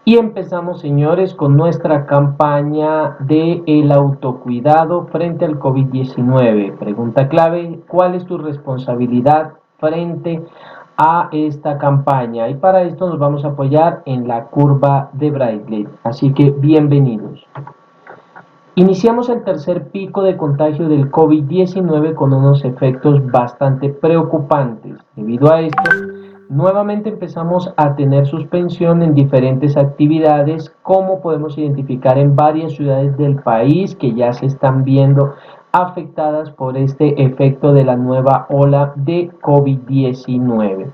Y empezamos, señores, con nuestra campaña de el autocuidado frente al COVID-19. Pregunta clave, ¿cuál es tu responsabilidad frente a esta campaña? Y para esto nos vamos a apoyar en la curva de Braille. Así que bienvenidos. Iniciamos el tercer pico de contagio del COVID-19 con unos efectos bastante preocupantes. Debido a esto, nuevamente empezamos a tener suspensión en diferentes actividades, como podemos identificar en varias ciudades del país que ya se están viendo afectadas por este efecto de la nueva ola de COVID-19.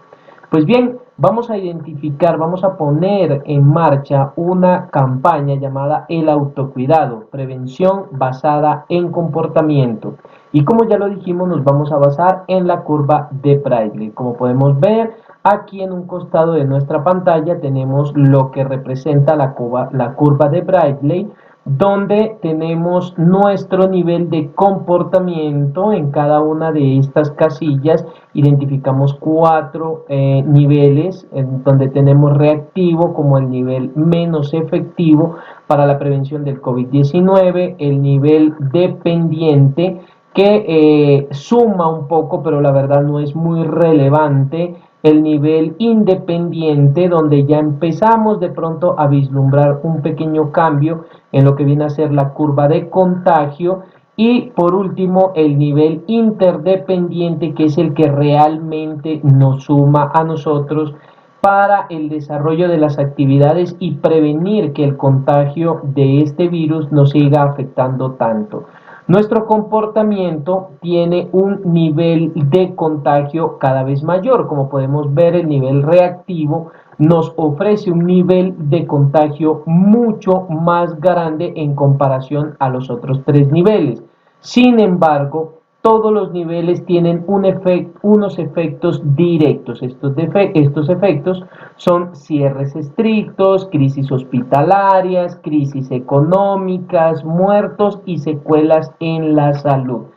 Pues bien, vamos a identificar, vamos a poner en marcha una campaña llamada El autocuidado, prevención basada en comportamiento. Y como ya lo dijimos, nos vamos a basar en la curva de Braille. Como podemos ver, aquí en un costado de nuestra pantalla tenemos lo que representa la curva de Braille, donde tenemos nuestro nivel de comportamiento en cada una de estas casillas. Identificamos cuatro niveles en donde tenemos reactivo como el nivel menos efectivo para la prevención del COVID-19, el nivel dependiente que suma un poco, pero la verdad no es muy relevante, el nivel independiente, donde ya empezamos de pronto a vislumbrar un pequeño cambio en lo que viene a ser la curva de contagio, y por último el nivel interdependiente, que es el que realmente nos suma a nosotros para el desarrollo de las actividades y prevenir que el contagio de este virus nos siga afectando tanto. Nuestro comportamiento tiene un nivel de contagio cada vez mayor. Como podemos ver, el nivel reactivo nos ofrece un nivel de contagio mucho más grande en comparación a los otros tres niveles. Sin embargo, todos los niveles tienen unos efectos directos. Estos efectos son cierres estrictos, crisis hospitalarias, crisis económicas, muertos y secuelas en la salud.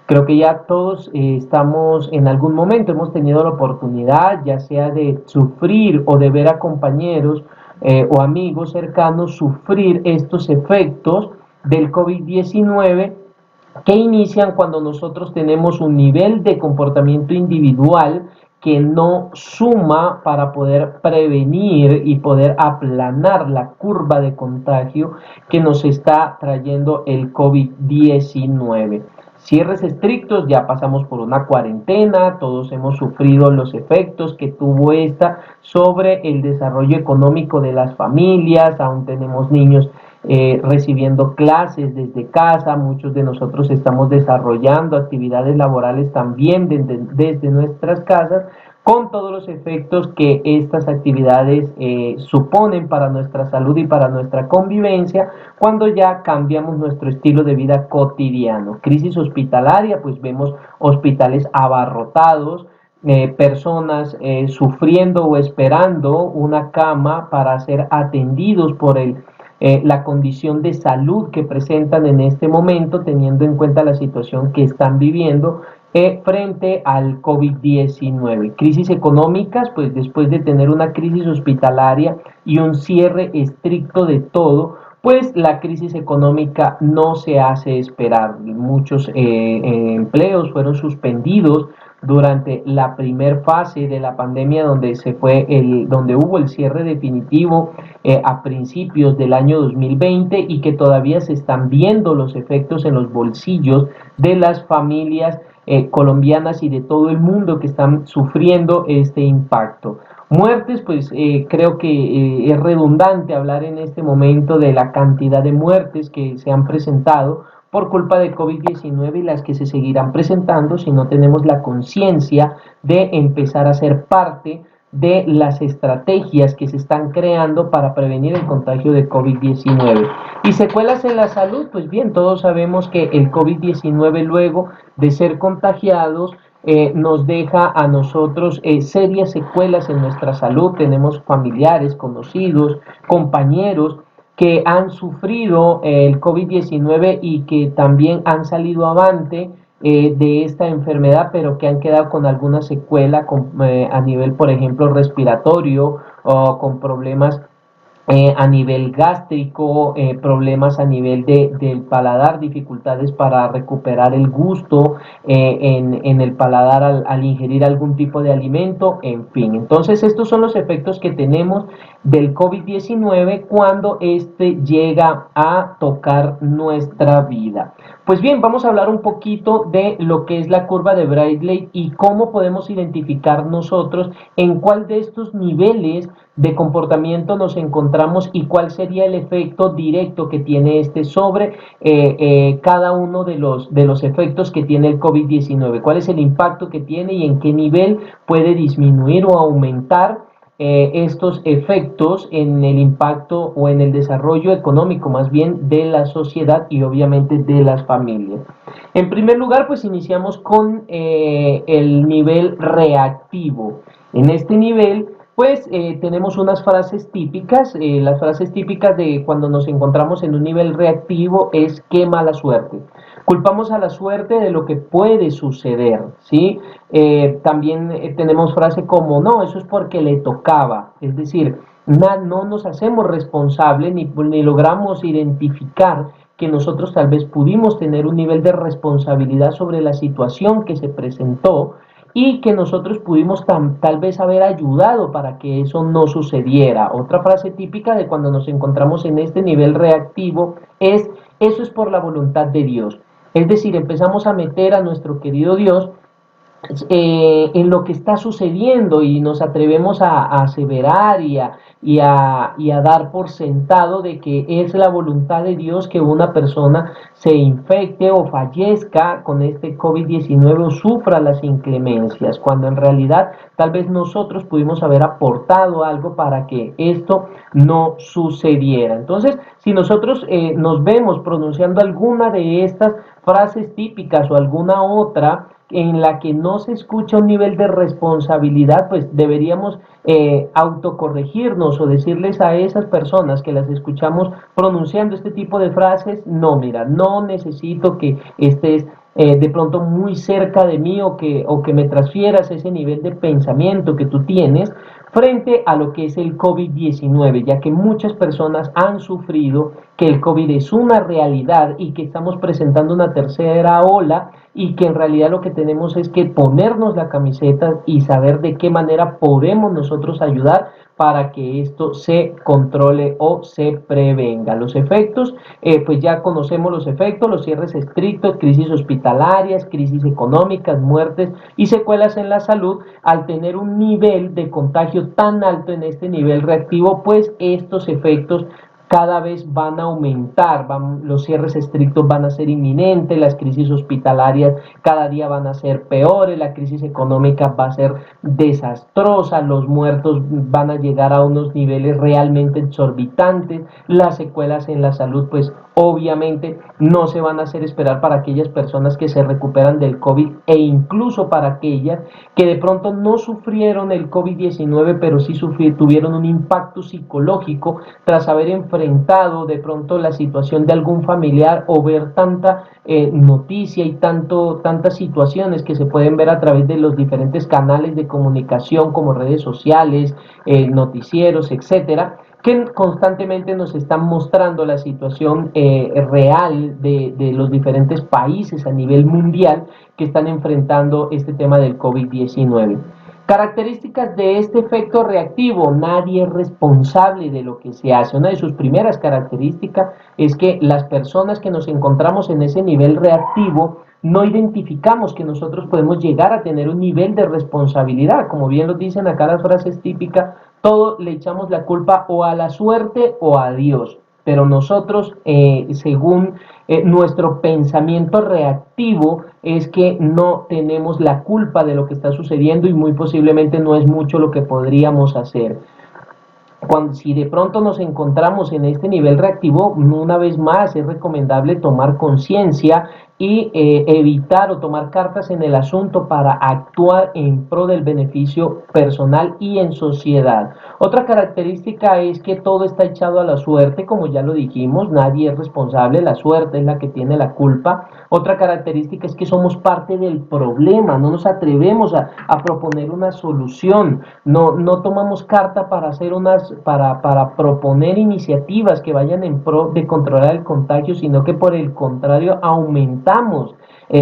Creo que ya todos estamos en algún momento, hemos tenido la oportunidad, ya sea de sufrir o de ver a compañeros o amigos cercanos sufrir estos efectos del COVID-19, que inician cuando nosotros tenemos un nivel de comportamiento individual que no suma para poder prevenir y poder aplanar la curva de contagio que nos está trayendo el COVID-19. Cierres estrictos, ya pasamos por una cuarentena, todos hemos sufrido los efectos que tuvo esta sobre el desarrollo económico de las familias. Aún tenemos niños recibiendo clases desde casa, muchos de nosotros estamos desarrollando actividades laborales también desde nuestras casas, con todos los efectos que estas actividades suponen para nuestra salud y para nuestra convivencia cuando ya cambiamos nuestro estilo de vida cotidiano. Crisis hospitalaria, pues vemos hospitales abarrotados, personas sufriendo o esperando una cama para ser atendidos por la condición de salud que presentan en este momento, teniendo en cuenta la situación que están viviendo frente al COVID-19. Crisis económicas, pues después de tener una crisis hospitalaria y un cierre estricto de todo, pues la crisis económica no se hace esperar. Muchos empleos fueron suspendidos durante la primer fase de la pandemia, donde hubo el cierre definitivo a principios del año 2020, y que todavía se están viendo los efectos en los bolsillos de las familias colombianas y de todo el mundo que están sufriendo este impacto. Muertes, pues creo que es redundante hablar en este momento de la cantidad de muertes que se han presentado por culpa de COVID-19 y las que se seguirán presentando si no tenemos la conciencia de empezar a ser parte de las estrategias que se están creando para prevenir el contagio de COVID-19. Y secuelas en la salud, pues bien, todos sabemos que el COVID-19, luego de ser contagiados, nos deja a nosotros serias secuelas en nuestra salud. Tenemos familiares, conocidos, compañeros que han sufrido el COVID-19 y que también han salido avante de esta enfermedad, pero que han quedado con alguna secuela a nivel, por ejemplo, respiratorio, o con problemas a nivel gástrico, problemas a nivel del paladar, dificultades para recuperar el gusto en el paladar al ingerir algún tipo de alimento, en fin. Entonces estos son los efectos que tenemos del COVID-19 cuando este llega a tocar nuestra vida. Pues bien, vamos a hablar un poquito de lo que es la curva de Braidley y cómo podemos identificar nosotros en cuál de estos niveles de comportamiento nos encontramos y cuál sería el efecto directo que tiene este sobre cada uno de los efectos que tiene el COVID-19, cuál es el impacto que tiene y en qué nivel puede disminuir o aumentar estos efectos en el impacto o en el desarrollo económico más bien de la sociedad y obviamente de las familias. En primer lugar, pues iniciamos con el nivel reactivo. En este nivel pues tenemos unas frases típicas. Las frases típicas de cuando nos encontramos en un nivel reactivo es qué mala suerte. Culpamos a la suerte de lo que puede suceder, ¿sí? También tenemos frase como, no, eso es porque le tocaba. Es decir, no nos hacemos responsables ni logramos identificar que nosotros tal vez pudimos tener un nivel de responsabilidad sobre la situación que se presentó y que nosotros pudimos tal vez haber ayudado para que eso no sucediera. Otra frase típica de cuando nos encontramos en este nivel reactivo es, eso es por la voluntad de Dios. Es decir, empezamos a meter a nuestro querido Dios en lo que está sucediendo y nos atrevemos a aseverar y a dar por sentado de que es la voluntad de Dios que una persona se infecte o fallezca con este COVID-19 o sufra las inclemencias, cuando en realidad tal vez nosotros pudimos haber aportado algo para que esto no sucediera. Entonces, si nosotros nos vemos pronunciando alguna de estas frases típicas o alguna otra, en la que no se escucha un nivel de responsabilidad, pues deberíamos autocorregirnos o decirles a esas personas que las escuchamos pronunciando este tipo de frases, no, mira, no necesito que estés de pronto muy cerca de mí o que me transfieras ese nivel de pensamiento que tú tienes frente a lo que es el COVID-19, ya que muchas personas han sufrido que el COVID es una realidad y que estamos presentando una tercera ola y que en realidad lo que tenemos es que ponernos la camiseta y saber de qué manera podemos nosotros ayudar para que esto se controle o se prevenga. Los efectos, pues ya conocemos los efectos, los cierres estrictos, crisis hospitalarias, crisis económicas, muertes y secuelas en la salud. Al tener un nivel de contagio tan alto en este nivel reactivo, pues estos efectos cada vez van a aumentar, los cierres estrictos van a ser inminentes, las crisis hospitalarias cada día van a ser peores, la crisis económica va a ser desastrosa, los muertos van a llegar a unos niveles realmente exorbitantes, las secuelas en la salud pues obviamente no se van a hacer esperar para aquellas personas que se recuperan del COVID e incluso para aquellas que de pronto no sufrieron el COVID-19 pero sí tuvieron un impacto psicológico tras haber enfrentado de pronto la situación de algún familiar o ver tanta noticia y tantas situaciones que se pueden ver a través de los diferentes canales de comunicación como redes sociales, noticieros, etcétera, que constantemente nos están mostrando la situación real de los diferentes países a nivel mundial que están enfrentando este tema del COVID-19. Características de este efecto reactivo, nadie es responsable de lo que se hace. Una de sus primeras características es que las personas que nos encontramos en ese nivel reactivo no identificamos que nosotros podemos llegar a tener un nivel de responsabilidad. Como bien lo dicen acá las frases típicas, todo le echamos la culpa o a la suerte o a Dios. Pero nosotros, según nuestro pensamiento reactivo, es que no tenemos la culpa de lo que está sucediendo y muy posiblemente no es mucho lo que podríamos hacer. Si de pronto nos encontramos en este nivel reactivo, una vez más es recomendable tomar conciencia y evitar o tomar cartas en el asunto para actuar en pro del beneficio personal y en sociedad. Otra característica es que todo está echado a la suerte, como ya lo dijimos, nadie es responsable, la suerte es la que tiene la culpa. Otra característica es que somos parte del problema, no nos atrevemos a proponer una solución, no tomamos carta para hacer para proponer iniciativas que vayan en pro de controlar el contagio, sino que por el contrario aumentamos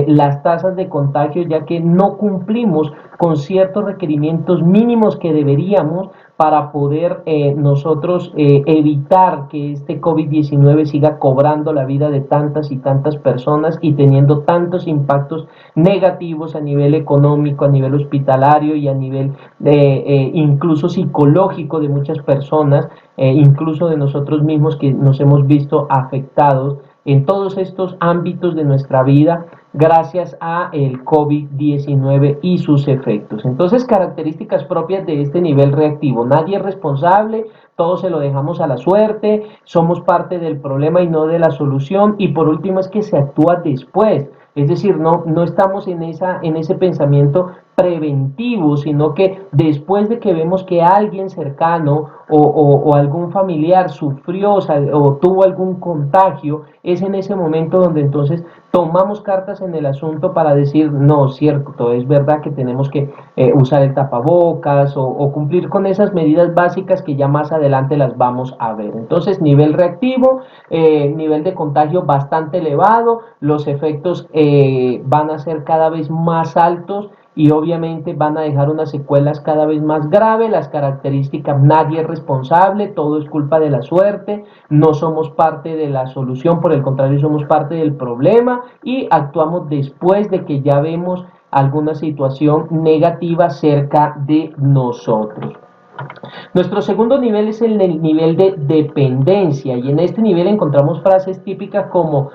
las tasas de contagio, ya que no cumplimos con ciertos requerimientos mínimos que deberíamos para poder nosotros evitar que este COVID-19 siga cobrando la vida de tantas y tantas personas y teniendo tantos impactos negativos a nivel económico, a nivel hospitalario y a nivel incluso psicológico de muchas personas, incluso de nosotros mismos que nos hemos visto afectados en todos estos ámbitos de nuestra vida gracias a el COVID-19 y sus efectos. Entonces, características propias de este nivel reactivo. Nadie es responsable, todo se lo dejamos a la suerte, somos parte del problema y no de la solución. Y por último es que se actúa después. Es decir, no estamos en ese pensamiento preventivo, sino que después de que vemos que alguien cercano o algún familiar sufrió o tuvo algún contagio, es en ese momento donde entonces tomamos cartas en el asunto para decir, no, cierto, es verdad que tenemos que usar el tapabocas o cumplir con esas medidas básicas que ya más adelante las vamos a ver. Entonces, nivel reactivo, nivel de contagio bastante elevado, los efectos van a ser cada vez más altos y obviamente van a dejar unas secuelas cada vez más graves. Las características, nadie es responsable, todo es culpa de la suerte, no somos parte de la solución, por el contrario somos parte del problema y actuamos después de que ya vemos alguna situación negativa cerca de nosotros. Nuestro segundo nivel es el nivel de dependencia y en este nivel encontramos frases típicas como,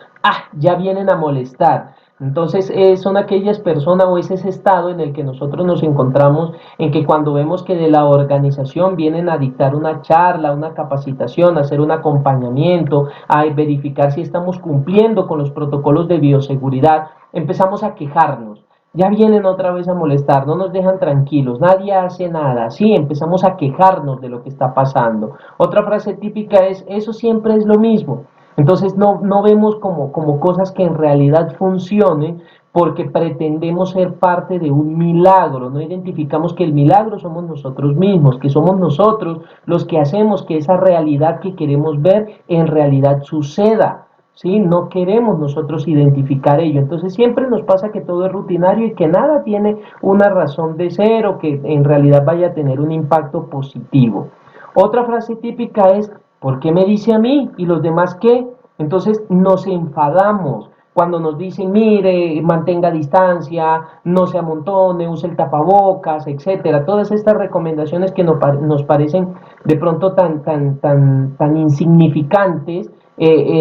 ya vienen a molestar. Entonces son aquellas personas o es ese estado en el que nosotros nos encontramos en que cuando vemos que de la organización vienen a dictar una charla, una capacitación, a hacer un acompañamiento, a verificar si estamos cumpliendo con los protocolos de bioseguridad, empezamos a quejarnos. Ya vienen otra vez a molestar, no nos dejan tranquilos, nadie hace nada, sí, empezamos a quejarnos de lo que está pasando. Otra frase típica es, eso siempre es lo mismo. Entonces no vemos como cosas que en realidad funcionen porque pretendemos ser parte de un milagro, no identificamos que el milagro somos nosotros mismos, que somos nosotros los que hacemos que esa realidad que queremos ver en realidad suceda. ¿Sí? No queremos nosotros identificar ello. Entonces siempre nos pasa que todo es rutinario y que nada tiene una razón de ser o que en realidad vaya a tener un impacto positivo. Otra frase típica es, ¿por qué me dice a mí y los demás qué? Entonces nos enfadamos cuando nos dicen, mire, mantenga distancia, no se amontone, use el tapabocas, etcétera. Todas estas recomendaciones que nos parecen de pronto tan insignificantes,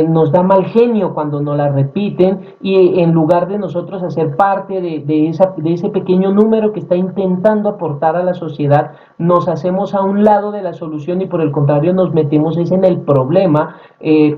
nos da mal genio cuando nos la repiten y en lugar de nosotros hacer parte de ese pequeño número que está intentando aportar a la sociedad, nos hacemos a un lado de la solución y por el contrario nos metemos en el problema,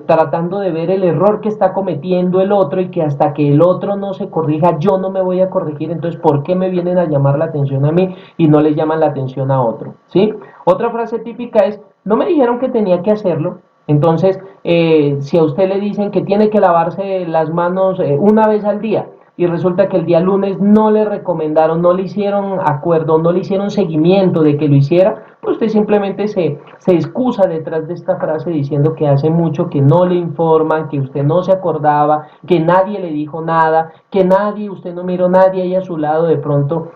tratando de ver el error que está cometiendo el otro y que hasta que el otro no se corrija yo no me voy a corregir, entonces ¿por qué me vienen a llamar la atención a mí y no le llaman la atención a otro? ¿Sí? Otra frase típica es, no me dijeron que tenía que hacerlo. Entonces, si a usted le dicen que tiene que lavarse las manos una vez al día y resulta que el día lunes no le recomendaron, no le hicieron acuerdo, no le hicieron seguimiento de que lo hiciera, pues usted simplemente se excusa detrás de esta frase diciendo que hace mucho que no le informan, que usted no se acordaba, que nadie le dijo nada, que nadie, usted no miró nadie ahí a su lado de pronto.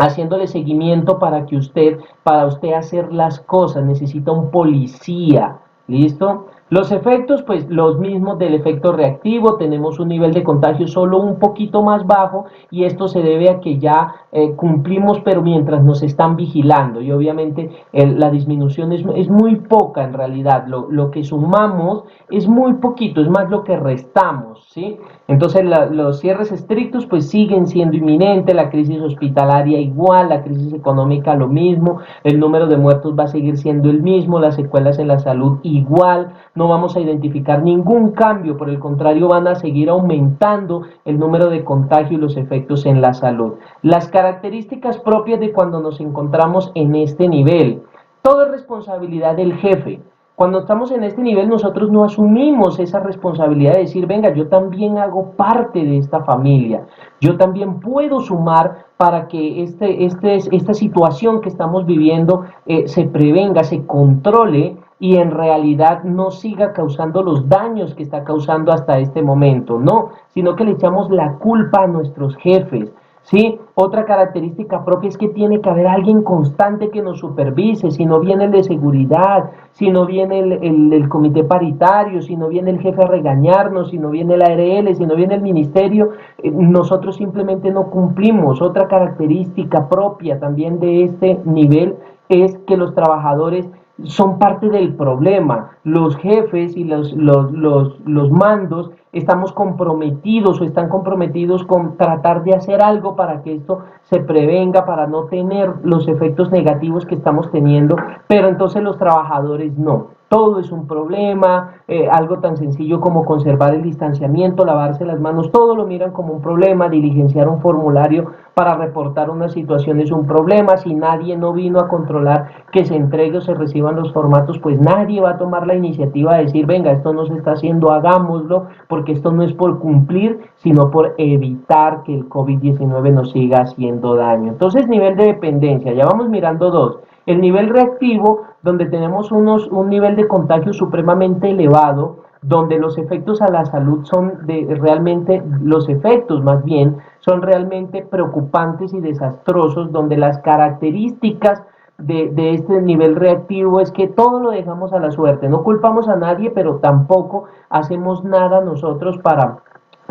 Haciéndole seguimiento para usted hacer las cosas, necesita un policía, ¿listo? Los efectos, pues los mismos del efecto reactivo, tenemos un nivel de contagio solo un poquito más bajo y esto se debe a que ya cumplimos, pero mientras nos están vigilando y obviamente la disminución es muy poca en realidad, lo que sumamos es muy poquito, es más lo que restamos, ¿sí? Entonces los cierres estrictos pues siguen siendo inminentes, la crisis hospitalaria igual, la crisis económica lo mismo, el número de muertos va a seguir siendo el mismo, las secuelas en la salud igual, no vamos a identificar ningún cambio, por el contrario van a seguir aumentando el número de contagios y los efectos en la salud. Las características propias de cuando nos encontramos en este nivel. Todo es responsabilidad del jefe. Cuando estamos en este nivel nosotros no asumimos esa responsabilidad de decir, venga, yo también hago parte de esta familia, yo también puedo sumar para que esta situación que estamos viviendo se prevenga, se controle y en realidad no siga causando los daños que está causando hasta este momento, no, sino que le echamos la culpa a nuestros jefes. ¿Sí? Otra característica propia es que tiene que haber alguien constante que nos supervise, si no viene el de seguridad, si no viene el comité paritario, si no viene el jefe a regañarnos, si no viene la ARL, si no viene el ministerio, nosotros simplemente no cumplimos. Otra característica propia también de este nivel es que los trabajadores son parte del problema. Los jefes y los mandos estamos comprometidos o están comprometidos con tratar de hacer algo para que esto se prevenga, para no tener los efectos negativos que estamos teniendo, pero entonces los trabajadores no. Todo es un problema, algo tan sencillo como conservar el distanciamiento, lavarse las manos, todo lo miran como un problema, diligenciar un formulario para reportar una situación es un problema, si nadie no vino a controlar que se entregue o se reciban los formatos, pues nadie va a tomar la iniciativa de decir, venga, esto no se está haciendo, hagámoslo, porque esto no es por cumplir, sino por evitar que el COVID-19 nos siga haciendo daño. Entonces, nivel de dependencia, ya vamos mirando dos. El nivel reactivo, donde tenemos un nivel de contagio supremamente elevado, donde los efectos a la salud son realmente, los efectos más bien, son realmente preocupantes y desastrosos, donde las características de este nivel reactivo es que todo lo dejamos a la suerte, no culpamos a nadie, pero tampoco hacemos nada nosotros para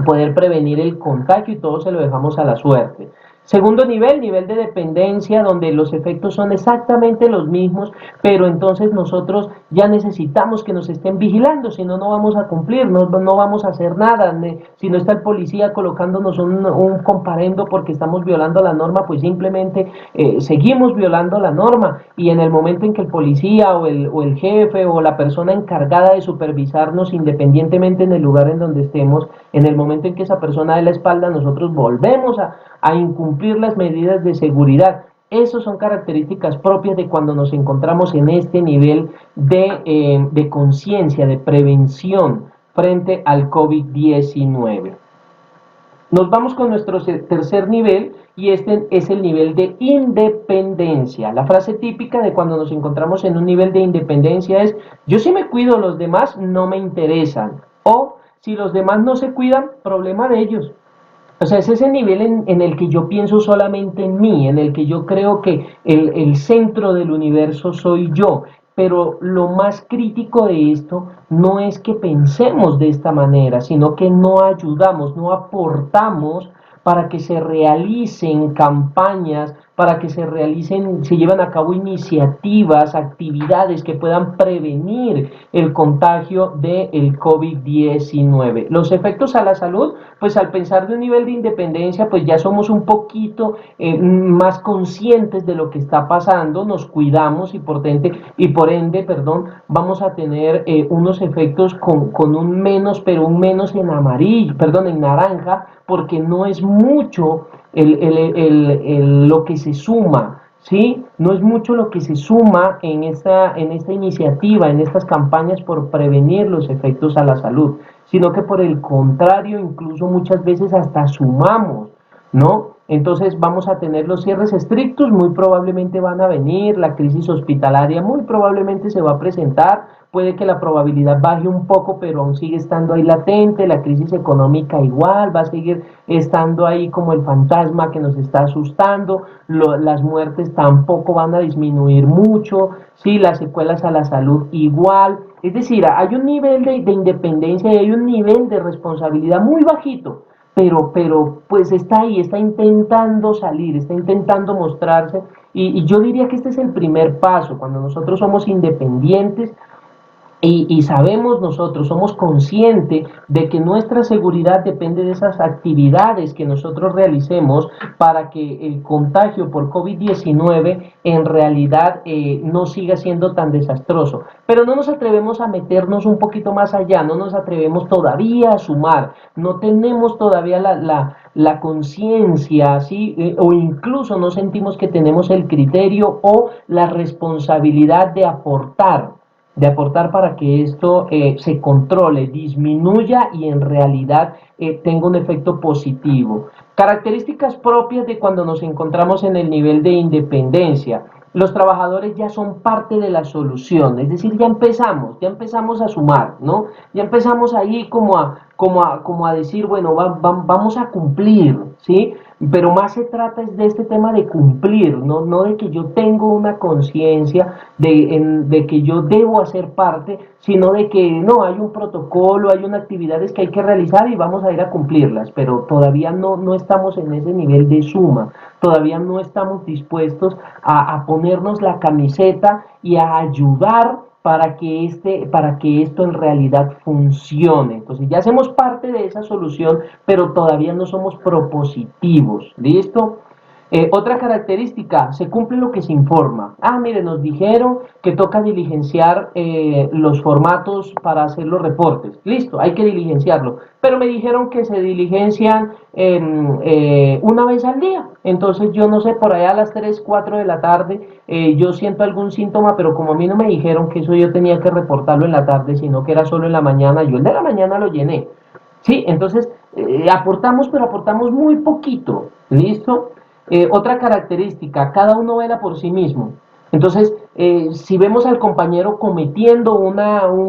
poder prevenir el contagio y todo se lo dejamos a la suerte. Segundo nivel, nivel de dependencia, donde los efectos son exactamente los mismos, pero entonces nosotros ya necesitamos que nos estén vigilando, si no, no vamos a cumplir, no vamos a hacer nada. Si no está el policía colocándonos un comparendo porque estamos violando la norma, pues simplemente seguimos violando la norma. Y en el momento en que el policía o el jefe o la persona encargada de supervisarnos, independientemente en el lugar en donde estemos, en el momento en que esa persona dé la espalda, nosotros volvemos a incumplir las medidas de seguridad. Esas son características propias de cuando nos encontramos en este nivel de conciencia, de prevención frente al COVID-19. Nos vamos con nuestro tercer nivel y este es el nivel de independencia. La frase típica de cuando nos encontramos en un nivel de independencia es: yo sí me cuido, los demás no me interesan. O si los demás no se cuidan, problema de ellos. O sea, es ese nivel en el que yo pienso solamente en mí, en el que yo creo que el centro del universo soy yo. Pero lo más crítico de esto no es que pensemos de esta manera, sino que no ayudamos, no aportamos para que se realicen campañas, para que se lleven a cabo iniciativas, actividades que puedan prevenir el contagio del COVID-19. Los efectos a la salud, pues al pensar de un nivel de independencia, pues ya somos un poquito más conscientes de lo que está pasando, nos cuidamos y por ende, perdón, vamos a tener unos efectos con un menos, pero un menos en amarillo, perdón, en naranja, porque no es mucho lo que se suma, ¿sí? No es mucho lo que se suma en esta iniciativa, en estas campañas por prevenir los efectos a la salud, sino que por el contrario, incluso muchas veces hasta sumamos, ¿no? Entonces vamos a tener los cierres estrictos, muy probablemente van a venir, la crisis hospitalaria muy probablemente se va a presentar, puede que la probabilidad baje un poco, pero aún sigue estando ahí latente, la crisis económica igual, va a seguir estando ahí como el fantasma que nos está asustando, las muertes tampoco van a disminuir mucho, sí, las secuelas a la salud igual, es decir, hay un nivel de independencia y hay un nivel de responsabilidad muy bajito, pero pues está ahí, está intentando salir, está intentando mostrarse y yo diría que este es el primer paso, cuando nosotros somos independientes, Y sabemos nosotros, somos conscientes de que nuestra seguridad depende de esas actividades que nosotros realicemos para que el contagio por COVID-19 en realidad no siga siendo tan desastroso. Pero no nos atrevemos a meternos un poquito más allá, no nos atrevemos todavía a sumar, no tenemos todavía la conciencia, ¿sí? O incluso no sentimos que tenemos el criterio o la responsabilidad de aportar para que esto se controle, disminuya y en realidad tenga un efecto positivo. Características propias de cuando nos encontramos en el nivel de independencia. Los trabajadores ya son parte de la solución, es decir, ya empezamos a sumar, ¿no? Ya empezamos ahí como a decir, bueno, vamos a cumplir, ¿sí? Pero más se trata es de este tema de cumplir, no de que yo tengo una conciencia de que yo debo hacer parte, sino de que no, hay un protocolo, hay unas actividades que hay que realizar y vamos a ir a cumplirlas, pero todavía no estamos en ese nivel de suma, todavía no estamos dispuestos a ponernos la camiseta y a ayudar para que esto en realidad funcione. Entonces ya hacemos parte de esa solución, pero todavía no somos propositivos. ¿Listo? Otra característica, se cumple lo que se informa. Ah, mire, nos dijeron que toca diligenciar los formatos para hacer los reportes. Listo, hay que diligenciarlo. Pero me dijeron que se diligencian una vez al día. Entonces yo no sé, por allá a las 3 4 de la tarde yo siento algún síntoma, pero como a mí no me dijeron que eso yo tenía que reportarlo en la tarde, sino que era solo en la mañana, yo el de la mañana lo llené. Sí, entonces aportamos, pero aportamos muy poquito. ¿Listo? Otra característica, cada uno vela por sí mismo. Entonces, si vemos al compañero cometiendo un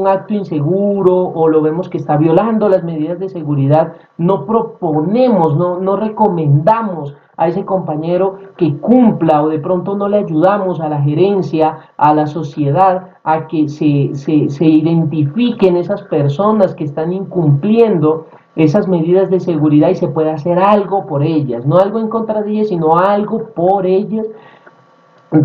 acto inseguro o lo vemos que está violando las medidas de seguridad, no proponemos, no recomendamos a ese compañero que cumpla o de pronto no le ayudamos a la gerencia, a la sociedad, a que se identifiquen esas personas que están incumpliendo esas medidas de seguridad y se puede hacer algo por ellas, no algo en contra de ellas, sino algo por ellas,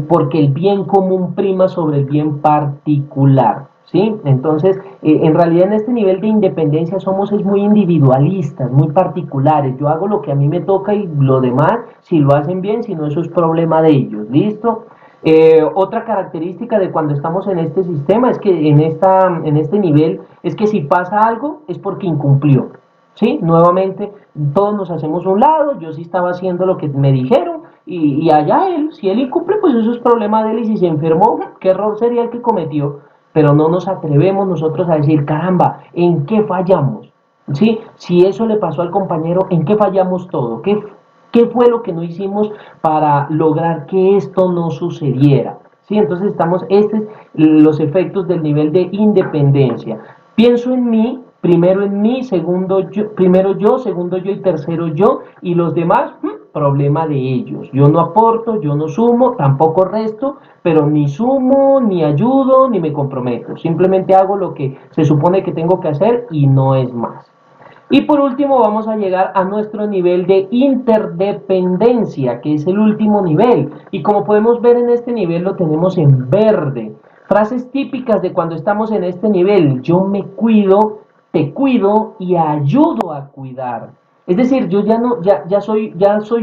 porque el bien común prima sobre el bien particular. ¿Sí? Entonces, en realidad en este nivel de independencia somos es muy individualistas, muy particulares. Yo hago lo que a mí me toca y lo demás, si lo hacen bien, si no, eso es problema de ellos. ¿Listo? Otra característica de cuando estamos en este sistema es que en este nivel es que si pasa algo es porque incumplió. ¿Sí? Nuevamente, todos nos hacemos un lado, yo sí estaba haciendo lo que me dijeron y allá él, si él incumple, pues eso es problema de él y si se enfermó, qué error sería el que cometió, pero no nos atrevemos nosotros a decir, caramba, ¿en qué fallamos? ¿Sí? Si eso le pasó al compañero, ¿en qué fallamos todo? ¿Qué fue lo que no hicimos para lograr que esto no sucediera? ¿Sí? Entonces estamos, los efectos del nivel de independencia. Pienso en mí, primero yo, segundo yo y tercero yo, y los demás, problema de ellos. Yo no aporto, yo no sumo, tampoco resto, pero ni sumo, ni ayudo, ni me comprometo. Simplemente hago lo que se supone que tengo que hacer y no es más. Y por último vamos a llegar a nuestro nivel de interdependencia, que es el último nivel. Y como podemos ver en este nivel lo tenemos en verde. Frases típicas de cuando estamos en este nivel. Yo me cuido, te cuido y ayudo a cuidar. Es decir, yo ya no, ya soy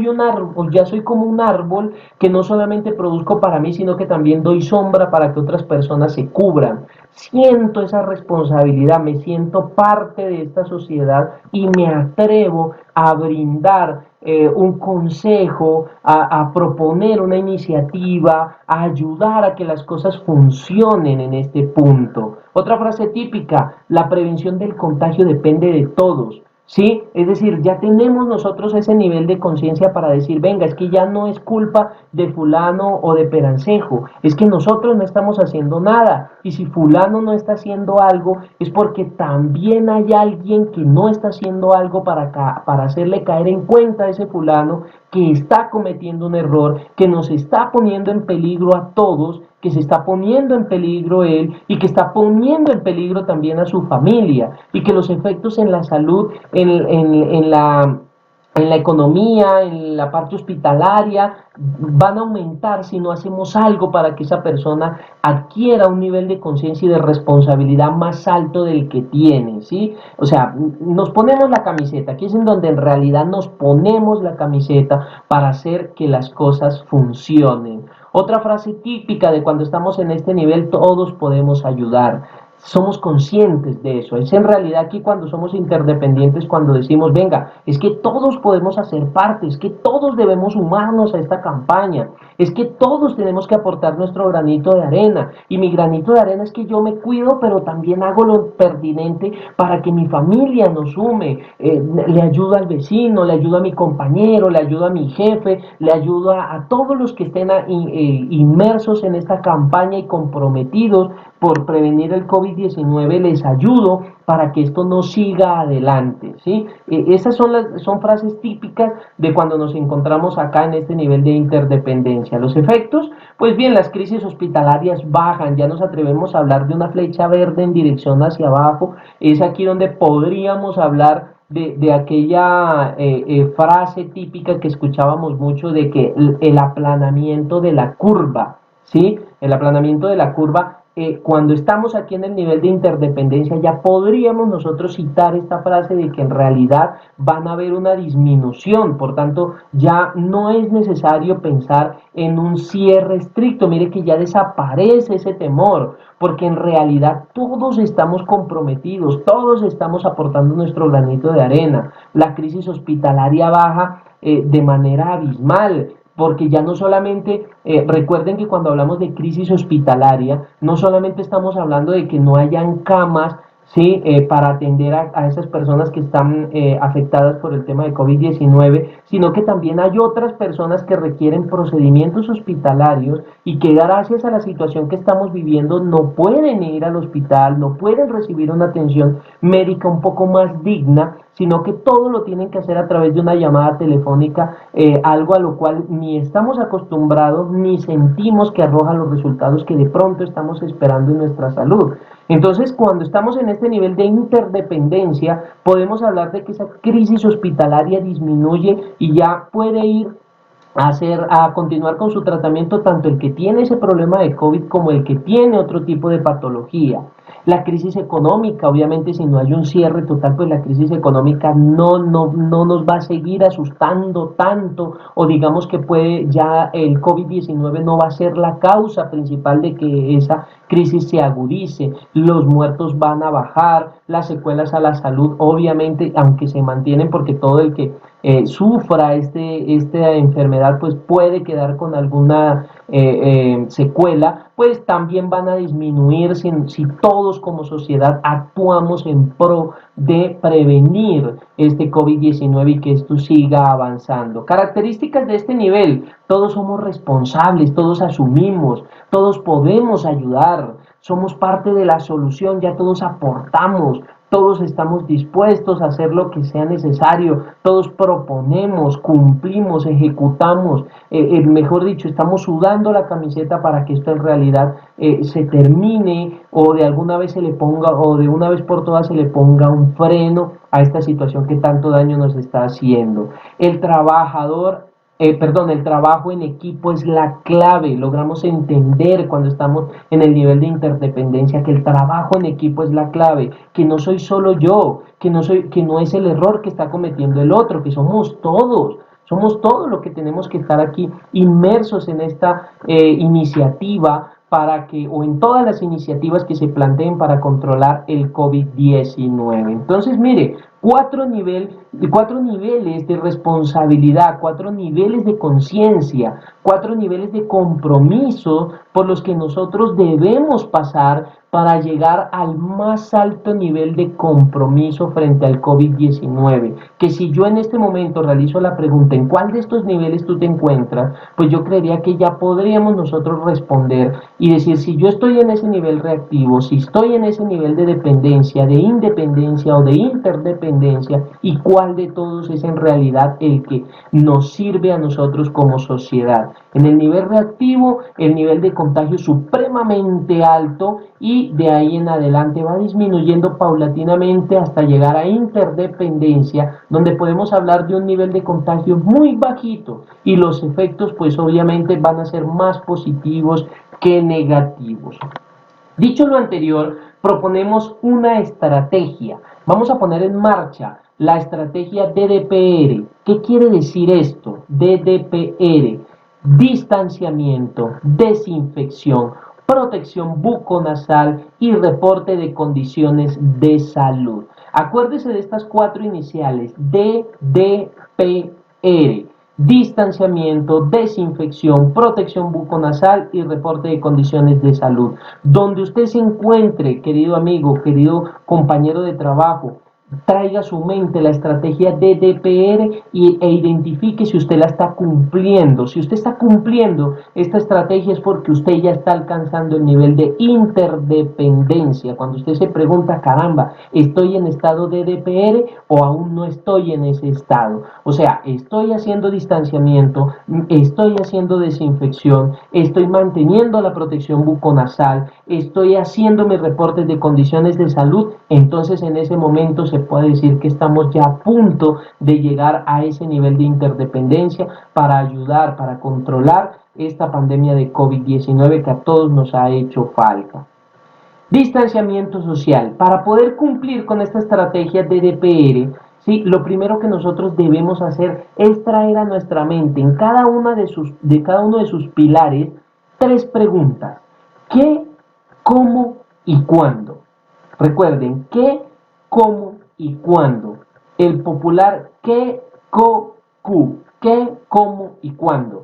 un árbol, ya soy como un árbol que no solamente produzco para mí, sino que también doy sombra para que otras personas se cubran. Siento esa responsabilidad, me siento parte de esta sociedad y me atrevo a brindar un consejo, a proponer una iniciativa, a ayudar a que las cosas funcionen en este punto. Otra frase típica, la prevención del contagio depende de todos. ¿Sí? Es decir, ya tenemos nosotros ese nivel de conciencia para decir, venga, es que ya no es culpa de fulano o de perancejo, es que nosotros no estamos haciendo nada. Y si fulano no está haciendo algo, es porque también hay alguien que no está haciendo algo para hacerle caer en cuenta a ese fulano que está cometiendo un error, que nos está poniendo en peligro a todos, que se está poniendo en peligro él y que está poniendo en peligro también a su familia y que los efectos en la salud, en la en la economía, en la parte hospitalaria, van a aumentar si no hacemos algo para que esa persona adquiera un nivel de conciencia y de responsabilidad más alto del que tiene, ¿sí? O sea, nos ponemos la camiseta, aquí es en donde en realidad nos ponemos la camiseta para hacer que las cosas funcionen. Otra frase típica de cuando estamos en este nivel, todos podemos ayudar. Somos conscientes de eso. Es en realidad aquí cuando somos interdependientes, cuando decimos, venga, es que todos podemos hacer parte, es que todos debemos sumarnos a esta campaña, es que todos tenemos que aportar nuestro granito de arena. Y mi granito de arena es que yo me cuido, pero también hago lo pertinente para que mi familia nos sume. Le ayudo al vecino, le ayudo a mi compañero, le ayudo a mi jefe, le ayudo a todos los que estén inmersos en esta campaña y comprometidos por prevenir el COVID-19, les ayudo para que esto no siga adelante, ¿sí? Esas son frases típicas de cuando nos encontramos acá en este nivel de interdependencia. Los efectos, pues bien, las crisis hospitalarias bajan, ya nos atrevemos a hablar de una flecha verde en dirección hacia abajo, es aquí donde podríamos hablar de aquella frase típica que escuchábamos mucho de que el aplanamiento de la curva, ¿sí? El aplanamiento de la curva, cuando estamos aquí en el nivel de interdependencia, ya podríamos nosotros citar esta frase de que en realidad van a haber una disminución, por tanto, ya no es necesario pensar en un cierre estricto, mire que ya desaparece ese temor, porque en realidad todos estamos comprometidos, todos estamos aportando nuestro granito de arena, la crisis hospitalaria baja de manera abismal, porque ya no solamente, recuerden que cuando hablamos de crisis hospitalaria, no solamente estamos hablando de que no hayan camas, ¿sí? Para atender a esas personas que están afectadas por el tema de COVID-19, sino que también hay otras personas que requieren procedimientos hospitalarios y que gracias a la situación que estamos viviendo no pueden ir al hospital, no pueden recibir una atención médica un poco más digna, sino que todo lo tienen que hacer a través de una llamada telefónica, algo a lo cual ni estamos acostumbrados ni sentimos que arroja los resultados que de pronto estamos esperando en nuestra salud. Entonces, cuando estamos en este nivel de interdependencia, podemos hablar de que esa crisis hospitalaria disminuye y ya puede ir a continuar con su tratamiento tanto el que tiene ese problema de COVID como el que tiene otro tipo de patología. La crisis económica, obviamente si no hay un cierre total, pues la crisis económica no nos va a seguir asustando tanto, o digamos que puede ya el COVID-19 no va a ser la causa principal de que esa crisis se agudice, los muertos van a bajar, las secuelas a la salud obviamente, aunque se mantienen porque todo el que sufra esta enfermedad, pues puede quedar con alguna secuela, pues también van a disminuir si todos como sociedad actuamos en pro de prevenir este COVID-19 y que esto siga avanzando. Características de este nivel, todos somos responsables, todos asumimos, todos podemos ayudar, somos parte de la solución, ya todos aportamos, todos estamos dispuestos a hacer lo que sea necesario, todos proponemos, cumplimos, ejecutamos, mejor dicho, estamos sudando la camiseta para que esto en realidad se termine o de alguna vez se le ponga o de una vez por todas se le ponga un freno a esta situación que tanto daño nos está haciendo. El trabajo en equipo es la clave. Logramos entender cuando estamos en el nivel de interdependencia que el trabajo en equipo es la clave, que no soy solo yo, que no es el error que está cometiendo el otro, que somos todos los que tenemos que estar aquí inmersos en esta iniciativa para que, o en todas las iniciativas que se planteen para controlar el COVID-19. Entonces, mire, cuatro niveles de responsabilidad, cuatro niveles de conciencia, cuatro niveles de compromiso por los que nosotros debemos pasar para llegar al más alto nivel de compromiso frente al COVID-19. Que si yo en este momento realizo la pregunta en cuál de estos niveles tú te encuentras, pues yo creería que ya podríamos nosotros responder y decir si yo estoy en ese nivel reactivo, si estoy en ese nivel de dependencia, de independencia o de interdependencia, interdependencia y cuál de todos es en realidad el que nos sirve a nosotros como sociedad. En el nivel reactivo, el nivel de contagio es supremamente alto y de ahí en adelante va disminuyendo paulatinamente hasta llegar a interdependencia, donde podemos hablar de un nivel de contagio muy bajito y los efectos pues obviamente van a ser más positivos que negativos. Dicho lo anterior, proponemos una estrategia. Vamos a poner en marcha la estrategia DDPR. ¿Qué quiere decir esto? DDPR: distanciamiento, desinfección, protección buconasal y reporte de condiciones de salud. Acuérdese de estas cuatro iniciales: DDPR: distanciamiento, desinfección, protección buconasal y reporte de condiciones de salud. Donde usted se encuentre, querido amigo, querido compañero de trabajo, traiga a su mente la estrategia DDPR e identifique si usted la está cumpliendo. Si usted está cumpliendo esta estrategia es porque usted ya está alcanzando el nivel de interdependencia. Cuando usted se pregunta, caramba, ¿estoy en estado DDPR o aún no estoy en ese estado? O sea, estoy haciendo distanciamiento, estoy haciendo desinfección, estoy manteniendo la protección buconasal, estoy haciendo mis reportes de condiciones de salud. Entonces en ese momento se puede decir que estamos ya a punto de llegar a ese nivel de interdependencia para ayudar, para controlar esta pandemia de COVID-19 que a todos nos ha hecho falta. Distanciamiento social. Para poder cumplir con esta estrategia de DPR, ¿sí? Lo primero que nosotros debemos hacer es traer a nuestra mente en cada uno de sus pilares tres preguntas: ¿qué, cómo y cuándo? Recuerden, ¿qué, cómo y cuándo? El popular qué, co, cu. ¿Qué, cómo y cuándo?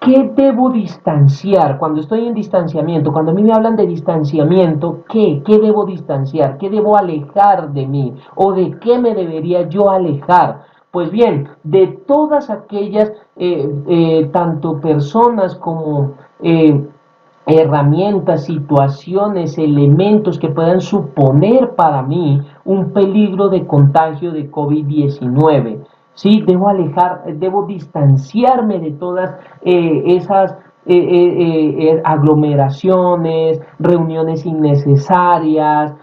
¿Qué debo distanciar cuando estoy en distanciamiento? Cuando a mí me hablan de distanciamiento, ¿qué? ¿Qué debo distanciar? ¿Qué debo alejar de mí? ¿O de qué me debería yo alejar? Pues bien, de todas aquellas, tanto personas como herramientas, situaciones, elementos que puedan suponer para mí un peligro de contagio de COVID-19. Sí, debo alejar, debo distanciarme de todas esas aglomeraciones, reuniones innecesarias,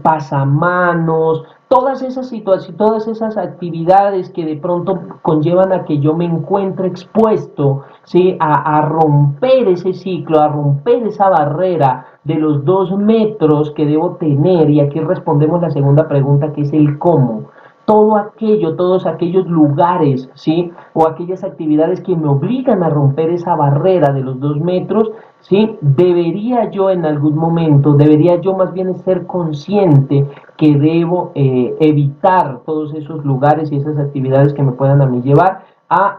pasamanos, todas esas situaciones, todas esas actividades que de pronto conllevan a que yo me encuentre expuesto, ¿sí? A romper ese ciclo, a romper esa barrera de los 2 metros que debo tener. Y aquí respondemos la segunda pregunta, que es el cómo. Todo aquello, todos aquellos lugares, ¿sí? O aquellas actividades que me obligan a romper esa barrera de los 2 metros, ¿sí? Debería yo en algún momento, debería yo más bien ser consciente que debo evitar todos esos lugares y esas actividades que me puedan a mí llevar a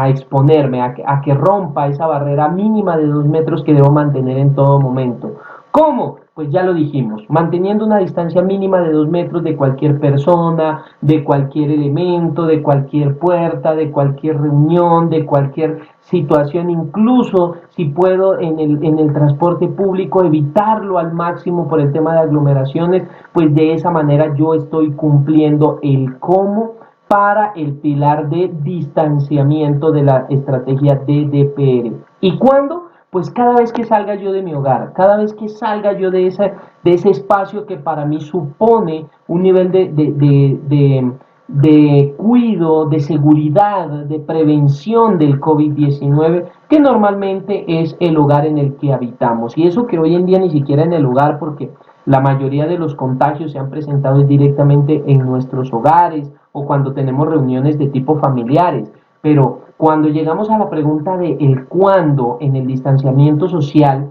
exponerme, a que rompa esa barrera mínima de 2 metros que debo mantener en todo momento. ¿Cómo? Pues ya lo dijimos, manteniendo una distancia mínima de 2 metros de cualquier persona, de cualquier elemento, de cualquier puerta, de cualquier reunión, de cualquier situación, incluso si puedo en el transporte público evitarlo al máximo por el tema de aglomeraciones, pues de esa manera yo estoy cumpliendo el cómo para el pilar de distanciamiento de la estrategia DDPR. ¿Y cuándo? Pues cada vez que salga yo de mi hogar, cada vez que salga yo de ese espacio que para mí supone un nivel de cuidado, de seguridad, de prevención del COVID-19, que normalmente es el hogar en el que habitamos. Y eso que hoy en día ni siquiera en el hogar, porque la mayoría de los contagios se han presentado directamente en nuestros hogares o cuando tenemos reuniones de tipo familiares. Pero cuando llegamos a la pregunta de el cuándo en el distanciamiento social,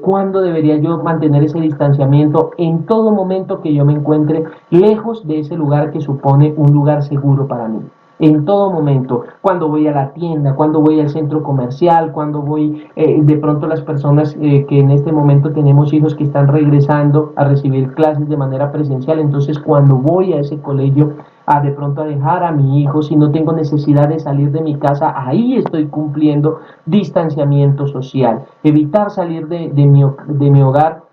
cuándo debería yo mantener ese distanciamiento en todo momento que yo me encuentre lejos de ese lugar que supone un lugar seguro para mí. En todo momento, cuando voy a la tienda, cuando voy al centro comercial, cuando voy, de pronto las personas que en este momento tenemos hijos que están regresando a recibir clases de manera presencial, entonces cuando voy a ese colegio de pronto a dejar a mi hijo, si no tengo necesidad de salir de mi casa, ahí estoy cumpliendo distanciamiento social. Evitar salir de mi hogar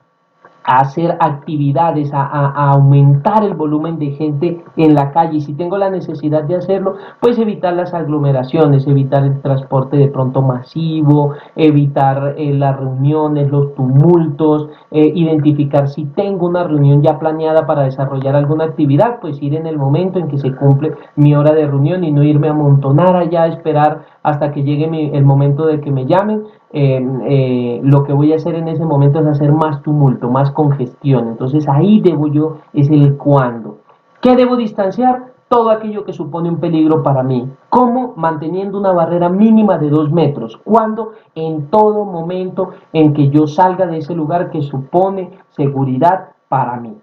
a hacer actividades, a aumentar el volumen de gente en la calle. Y si tengo la necesidad de hacerlo, pues evitar las aglomeraciones, evitar el transporte de pronto masivo, evitar las reuniones, los tumultos, identificar si tengo una reunión ya planeada para desarrollar alguna actividad, pues ir en el momento en que se cumple mi hora de reunión y no irme a amontonar allá a esperar hasta que llegue el momento de que me llamen. Lo que voy a hacer en ese momento es hacer más tumulto, más congestión. Entonces ahí debo yo, es el cuándo. ¿Qué debo distanciar? Todo aquello que supone un peligro para mí. ¿Cómo? Manteniendo una barrera mínima de 2 metros. ¿Cuándo? En todo momento en que yo salga de ese lugar que supone seguridad para mí.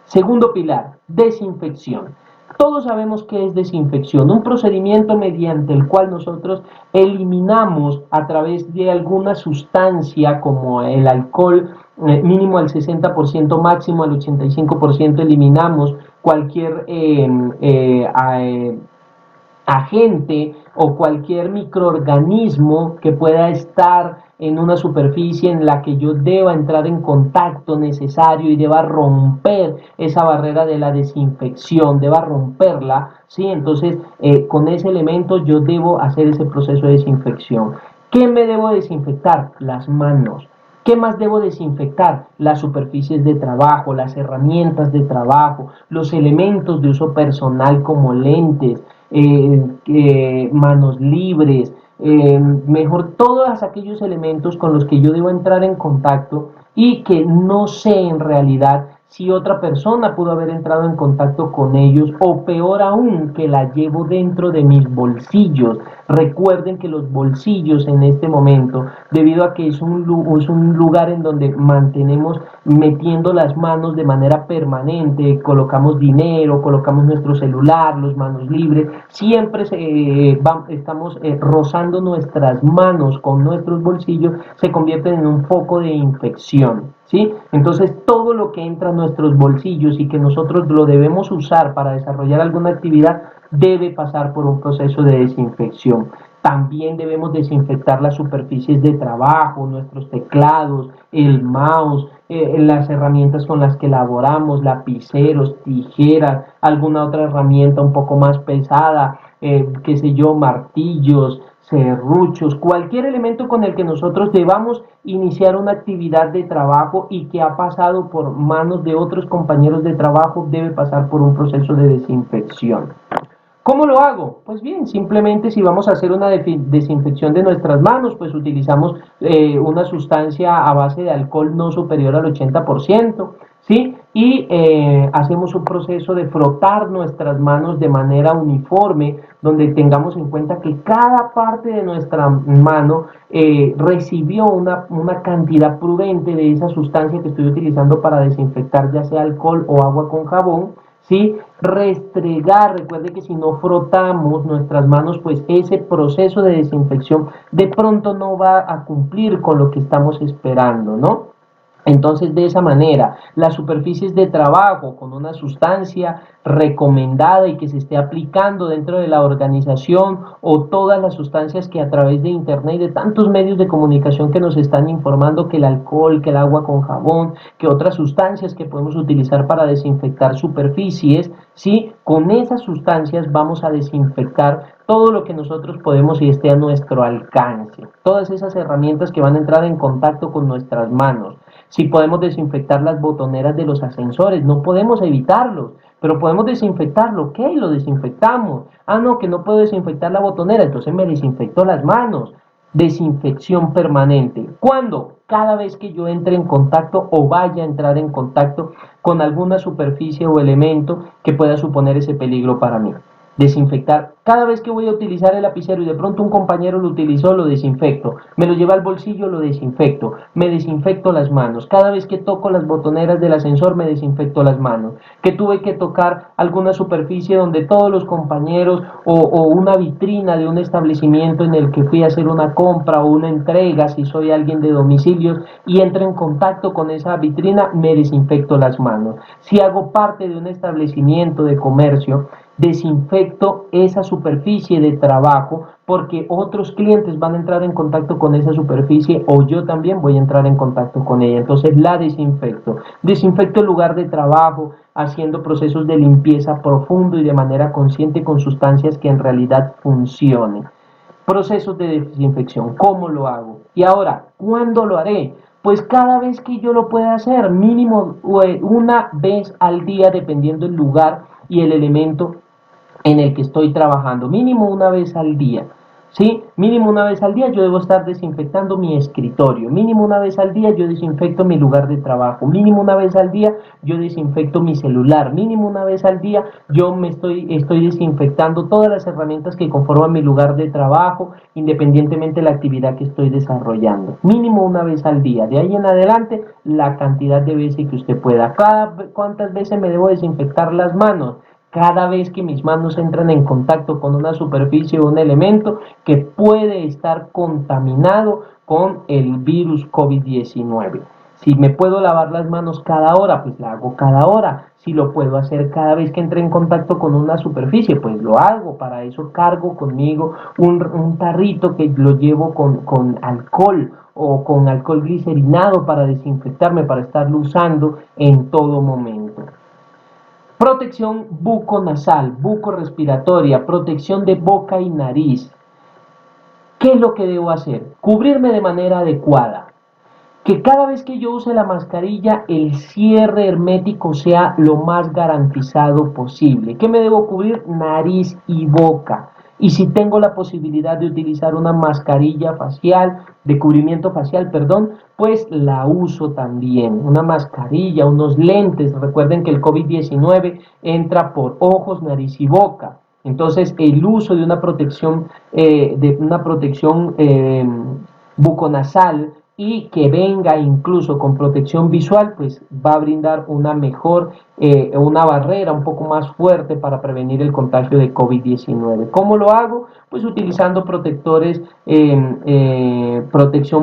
Segundo pilar, desinfección. Todos sabemos qué es desinfección, un procedimiento mediante el cual nosotros eliminamos a través de alguna sustancia como el alcohol, mínimo al 60%, máximo al 85%, eliminamos cualquier agente o cualquier microorganismo que pueda estar en una superficie en la que yo deba entrar en contacto necesario y deba romper esa barrera de la desinfección, deba romperla, ¿sí? Entonces, con ese elemento yo debo hacer ese proceso de desinfección. ¿Qué me debo desinfectar? Las manos. ¿Qué más debo desinfectar? Las superficies de trabajo, las herramientas de trabajo, los elementos de uso personal como lentes, manos libres, mejor todos aquellos elementos con los que yo debo entrar en contacto y que no sé en realidad si otra persona pudo haber entrado en contacto con ellos o peor aún que la llevo dentro de mis bolsillos. Recuerden que los bolsillos en este momento, debido a que es un lugar en donde mantenemos metiendo las manos de manera permanente, colocamos dinero, colocamos nuestro celular, las manos libres, siempre estamos rozando nuestras manos con nuestros bolsillos, se convierten en un foco de infección. ¿Sí? Entonces todo lo que entra en nuestros bolsillos y que nosotros lo debemos usar para desarrollar alguna actividad debe pasar por un proceso de desinfección. También debemos desinfectar las superficies de trabajo, nuestros teclados, el mouse, las herramientas con las que elaboramos, lapiceros, tijeras, alguna otra herramienta un poco más pesada, qué sé yo, martillos, serruchos, cualquier elemento con el que nosotros debamos iniciar una actividad de trabajo y que ha pasado por manos de otros compañeros de trabajo debe pasar por un proceso de desinfección. ¿Cómo lo hago? Pues bien, simplemente si vamos a hacer una desinfección de nuestras manos, pues utilizamos una sustancia a base de alcohol no superior al 80%, ¿sí? Y hacemos un proceso de frotar nuestras manos de manera uniforme, donde tengamos en cuenta que cada parte de nuestra mano recibió una cantidad prudente de esa sustancia que estoy utilizando para desinfectar, ya sea alcohol o agua con jabón, ¿sí? Restregar, recuerde que si no frotamos nuestras manos, pues ese proceso de desinfección de pronto no va a cumplir con lo que estamos esperando, ¿no? Entonces, de esa manera, las superficies de trabajo con una sustancia recomendada y que se esté aplicando dentro de la organización o todas las sustancias que a través de internet y de tantos medios de comunicación que nos están informando que el alcohol, que el agua con jabón, que otras sustancias que podemos utilizar para desinfectar superficies, ¿sí? Con esas sustancias vamos a desinfectar todo lo que nosotros podemos y esté a nuestro alcance. Todas esas herramientas que van a entrar en contacto con nuestras manos. Si podemos desinfectar las botoneras de los ascensores, no podemos evitarlos, pero podemos desinfectarlo, ok, lo desinfectamos. Ah, no, que no puedo desinfectar la botonera, entonces me desinfecto las manos. Desinfección permanente. ¿Cuándo? Cada vez que yo entre en contacto o vaya a entrar en contacto con alguna superficie o elemento que pueda suponer ese peligro para mí. Desinfectar. Cada vez que voy a utilizar el lapicero y de pronto un compañero lo utilizó, lo desinfecto. Me lo lleva al bolsillo, lo desinfecto. Me desinfecto las manos. Cada vez que toco las botoneras del ascensor, me desinfecto las manos. Que tuve que tocar alguna superficie donde todos los compañeros o una vitrina de un establecimiento en el que fui a hacer una compra o una entrega, si soy alguien de domicilios, y entro en contacto con esa vitrina, me desinfecto las manos. Si hago parte de un establecimiento de comercio, desinfecto esa superficie de trabajo porque otros clientes van a entrar en contacto con esa superficie o yo también voy a entrar en contacto con ella. Entonces la desinfecto. Desinfecto el lugar de trabajo haciendo procesos de limpieza profundo y de manera consciente con sustancias que en realidad funcionen. Procesos de desinfección, ¿cómo lo hago? Y ahora, ¿cuándo lo haré? Pues cada vez que yo lo pueda hacer, mínimo una vez al día, dependiendo el lugar y el elemento en el que estoy trabajando, mínimo una vez al día. ¿Sí? Mínimo una vez al día yo debo estar desinfectando mi escritorio, mínimo una vez al día yo desinfecto mi lugar de trabajo, mínimo una vez al día yo desinfecto mi celular, mínimo una vez al día yo estoy desinfectando todas las herramientas que conforman mi lugar de trabajo, independientemente de la actividad que estoy desarrollando. Mínimo una vez al día. De ahí en adelante, la cantidad de veces que usted pueda. ¿Cuántas veces me debo desinfectar las manos? Cada vez que mis manos entran en contacto con una superficie o un elemento que puede estar contaminado con el virus COVID-19. Si me puedo lavar las manos cada hora, pues la hago cada hora. Si lo puedo hacer cada vez que entre en contacto con una superficie, pues lo hago. Para eso cargo conmigo un tarrito que lo llevo con alcohol o con alcohol glicerinado para desinfectarme, para estarlo usando en todo momento. Protección buconasal, bucorrespiratoria, protección de boca y nariz. ¿Qué es lo que debo hacer? Cubrirme de manera adecuada. Que cada vez que yo use la mascarilla, el cierre hermético sea lo más garantizado posible. ¿Qué me debo cubrir? Nariz y boca. Y si tengo la posibilidad de utilizar una mascarilla facial, de cubrimiento facial, perdón, pues la uso también. Una mascarilla, unos lentes. Recuerden que el COVID-19 entra por ojos, nariz y boca. Entonces, el uso de una protección buconasal y que venga incluso con protección visual, pues va a brindar una barrera un poco más fuerte para prevenir el contagio de COVID-19. ¿Cómo lo hago? Pues utilizando protección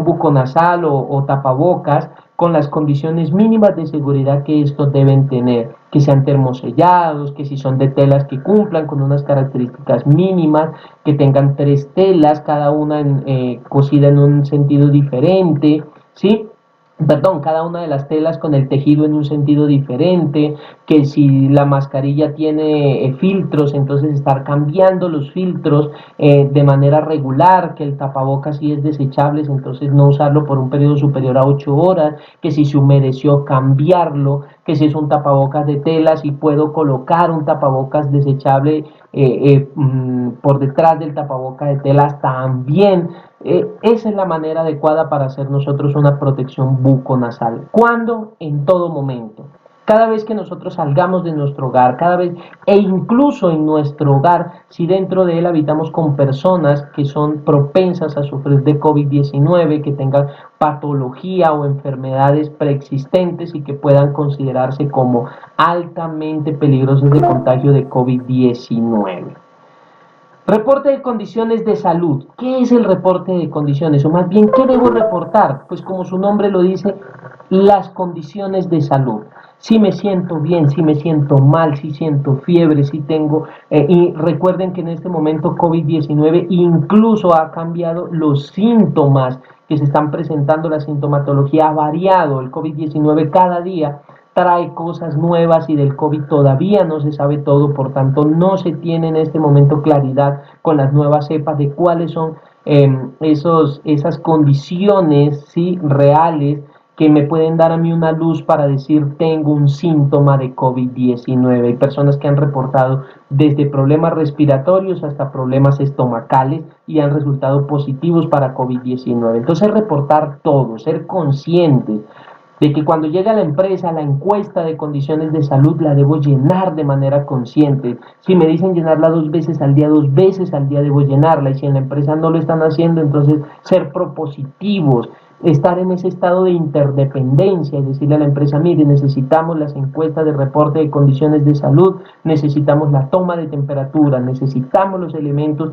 buconasal o tapabocas con las condiciones mínimas de seguridad que estos deben tener, que sean termosellados, que si son de telas que cumplan con unas características mínimas, que tengan 3 telas, cada una cosida en un sentido diferente, ¿sí? Perdón, cada una de las telas con el tejido en un sentido diferente, que si la mascarilla tiene filtros, entonces estar cambiando los filtros de manera regular, que el tapabocas si es desechable, entonces no usarlo por un periodo superior a 8 horas, que si se humedeció cambiarlo, que si es un tapabocas de tela, si puedo colocar un tapabocas desechable por detrás del tapabocas de telas también. Esa es la manera adecuada para hacer nosotros una protección buconasal. ¿Cuándo? En todo momento. Cada vez que nosotros salgamos de nuestro hogar, cada vez, e incluso en nuestro hogar, si dentro de él habitamos con personas que son propensas a sufrir de COVID-19, que tengan patología o enfermedades preexistentes y que puedan considerarse como altamente peligrosos de contagio de COVID-19. Reporte de condiciones de salud. ¿Qué es el reporte de condiciones? O más bien, ¿qué debo reportar? Pues como su nombre lo dice, las condiciones de salud. Si me siento bien, si me siento mal, si siento fiebre, si tengo... y recuerden que en este momento COVID-19 incluso ha cambiado los síntomas que se están presentando, la sintomatología ha variado. El COVID-19 cada día trae cosas nuevas y del COVID todavía no se sabe todo, por tanto no se tiene en este momento claridad con las nuevas cepas de cuáles son esas condiciones, ¿sí?, reales que me pueden dar a mí una luz para decir tengo un síntoma de COVID-19. Hay personas que han reportado desde problemas respiratorios hasta problemas estomacales y han resultado positivos para COVID-19. Entonces reportar todo, ser conscientes de que cuando llega a la empresa la encuesta de condiciones de salud la debo llenar de manera consciente. Si me dicen llenarla 2 veces al día, 2 veces al día debo llenarla. Y si en la empresa no lo están haciendo, entonces ser propositivos, estar en ese estado de interdependencia, es decirle a la empresa, mire, necesitamos las encuestas de reporte de condiciones de salud, necesitamos la toma de temperatura, necesitamos los elementos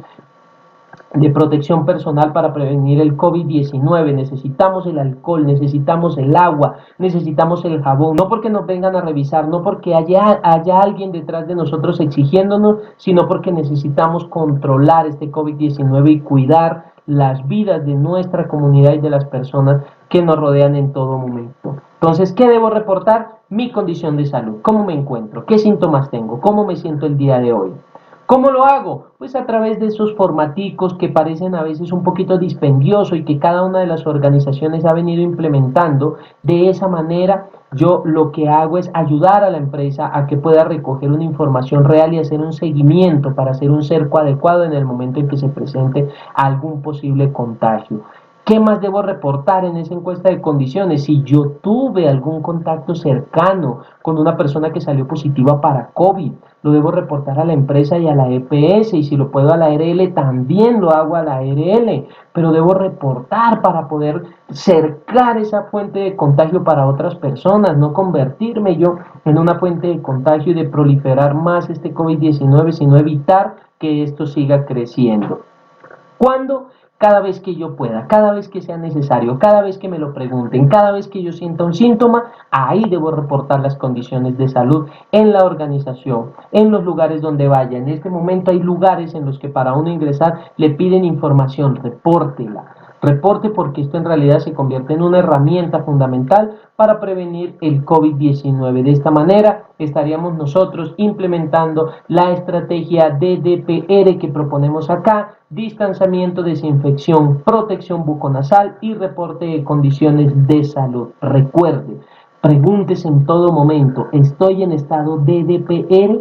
de protección personal para prevenir el COVID-19. Necesitamos el alcohol, necesitamos el agua, necesitamos el jabón, no porque nos vengan a revisar, no porque haya alguien detrás de nosotros exigiéndonos, sino porque necesitamos controlar este COVID-19 y cuidar las vidas de nuestra comunidad y de las personas que nos rodean en todo momento. Entonces, ¿qué debo reportar? Mi condición de salud, cómo me encuentro, qué síntomas tengo, cómo me siento el día de hoy. ¿Cómo lo hago? Pues a través de esos formaticos que parecen a veces un poquito dispendioso y que cada una de las organizaciones ha venido implementando. De esa manera, yo lo que hago es ayudar a la empresa a que pueda recoger una información real y hacer un seguimiento para hacer un cerco adecuado en el momento en que se presente algún posible contagio. ¿Qué más debo reportar en esa encuesta de condiciones? Si yo tuve algún contacto cercano con una persona que salió positiva para COVID, lo debo reportar a la empresa y a la EPS, y si lo puedo a la ARL, también lo hago a la ARL, pero debo reportar para poder cercar esa fuente de contagio para otras personas, no convertirme yo en una fuente de contagio y de proliferar más este COVID-19, sino evitar que esto siga creciendo. ¿Cuándo? Cada vez que yo pueda, cada vez que sea necesario, cada vez que me lo pregunten, cada vez que yo sienta un síntoma, ahí debo reportar las condiciones de salud en la organización, en los lugares donde vaya. En este momento hay lugares en los que para uno ingresar le piden información, repórtela. Reporte porque esto en realidad se convierte en una herramienta fundamental para prevenir el COVID-19. De esta manera estaríamos nosotros implementando la estrategia DDPR que proponemos acá: distanciamiento, desinfección, protección buconasal y reporte de condiciones de salud. Recuerde, pregúntese en todo momento: ¿estoy en estado DDPR?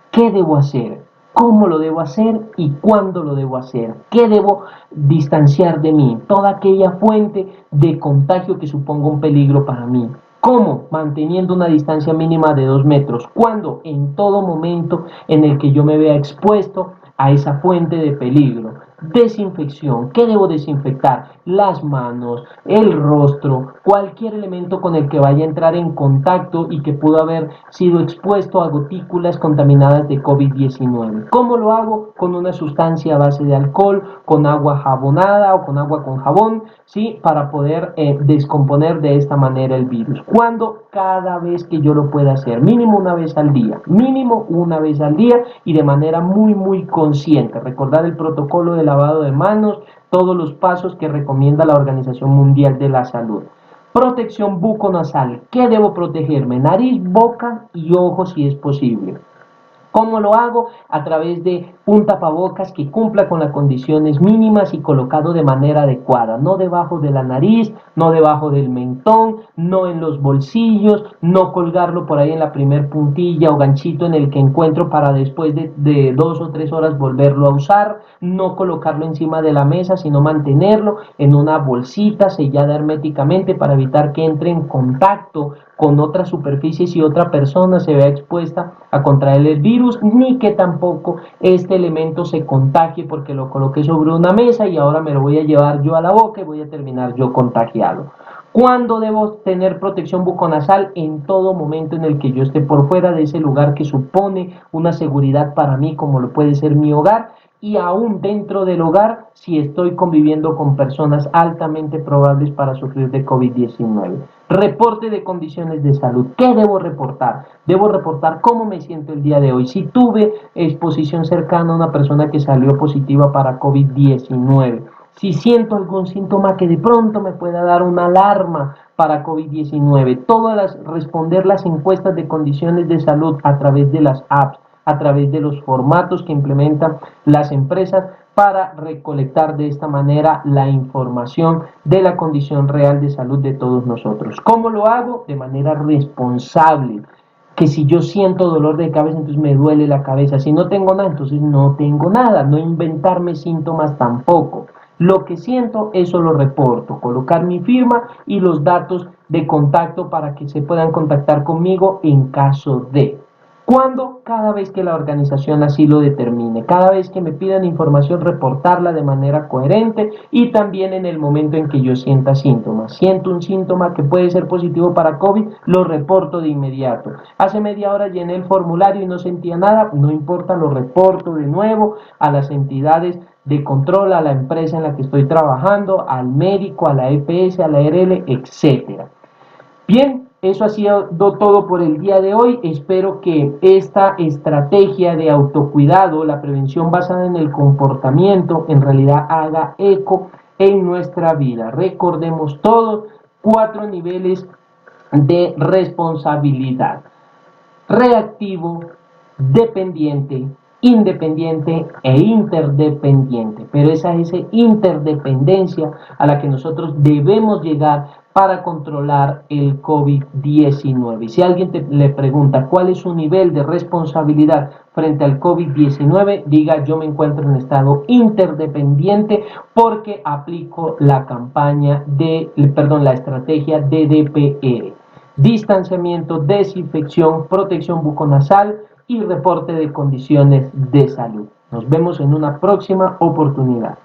¿Qué debo hacer? ¿Cómo lo debo hacer? ¿Y cuándo lo debo hacer? ¿Qué debo distanciar de mí? Toda aquella fuente de contagio que suponga un peligro para mí. ¿Cómo? Manteniendo una distancia mínima de 2 metros. ¿Cuándo? En todo momento en el que yo me vea expuesto a esa fuente de peligro. Desinfección. ¿Qué debo desinfectar? Las manos, el rostro, cualquier elemento con el que vaya a entrar en contacto y que pudo haber sido expuesto a gotículas contaminadas de COVID-19. ¿Cómo lo hago? Con una sustancia a base de alcohol, con agua jabonada o con agua con jabón, ¿sí? Para poder descomponer de esta manera el virus. ¿Cuándo? Cada vez que yo lo pueda hacer, mínimo una vez al día, mínimo una vez al día, y de manera muy consciente. Recordar el protocolo de lavado de manos, todos los pasos que recomienda la Organización Mundial de la Salud. Protección buconasal. ¿Qué debo protegerme? Nariz, boca y ojos si es posible. ¿Cómo lo hago? A través de un tapabocas que cumpla con las condiciones mínimas y colocado de manera adecuada, no debajo de la nariz, no debajo del mentón, no en los bolsillos, no colgarlo por ahí en la primer puntilla o ganchito en el que encuentro para después de 2 o 3 horas volverlo a usar, no colocarlo encima de la mesa, sino mantenerlo en una bolsita sellada herméticamente para evitar que entre en contacto con otras superficies y otra persona se vea expuesta a contraer el virus, ni que tampoco este elemento se contagie porque lo coloqué sobre una mesa y ahora me lo voy a llevar yo a la boca y voy a terminar yo contagiado. ¿Cuándo debo tener protección buconasal? En todo momento en el que yo esté por fuera de ese lugar que supone una seguridad para mí, como lo puede ser mi hogar, y aún dentro del hogar si estoy conviviendo con personas altamente probables para sufrir de COVID-19. Reporte de condiciones de salud. ¿Qué debo reportar? Debo reportar cómo me siento el día de hoy. Si tuve exposición cercana a una persona que salió positiva para COVID-19. Si siento algún síntoma que de pronto me pueda dar una alarma para COVID-19. Responder las encuestas de condiciones de salud a través de las apps, a través de los formatos que implementan las empresas para recolectar de esta manera la información de la condición real de salud de todos nosotros. ¿Cómo lo hago? De manera responsable. Que si yo siento dolor de cabeza, entonces me duele la cabeza. Si no tengo nada, entonces no tengo nada. No inventarme síntomas tampoco. Lo que siento, eso lo reporto. Colocar mi firma y los datos de contacto para que se puedan contactar conmigo en caso de. ¿Cuándo? Cada vez que la organización así lo determine, cada vez que me pidan información, reportarla de manera coherente y también en el momento en que yo sienta síntomas. Siento un síntoma que puede ser positivo para COVID, lo reporto de inmediato. Hace media hora llené el formulario y no sentía nada, no importa, lo reporto de nuevo a las entidades de control, a la empresa en la que estoy trabajando, al médico, a la EPS, a la ERL, etcétera. Bien, eso ha sido todo por el día de hoy. Espero que esta estrategia de autocuidado, la prevención basada en el comportamiento, en realidad haga eco en nuestra vida. Recordemos todos 4 niveles de responsabilidad: reactivo, dependiente, independiente e interdependiente. Pero esa es esa interdependencia a la que nosotros debemos llegar para controlar el COVID-19. Y si alguien le pregunta cuál es su nivel de responsabilidad frente al COVID-19, diga: yo me encuentro en estado interdependiente porque aplico la la estrategia DDPR: distanciamiento, desinfección, protección buconasal y reporte de condiciones de salud. Nos vemos en una próxima oportunidad.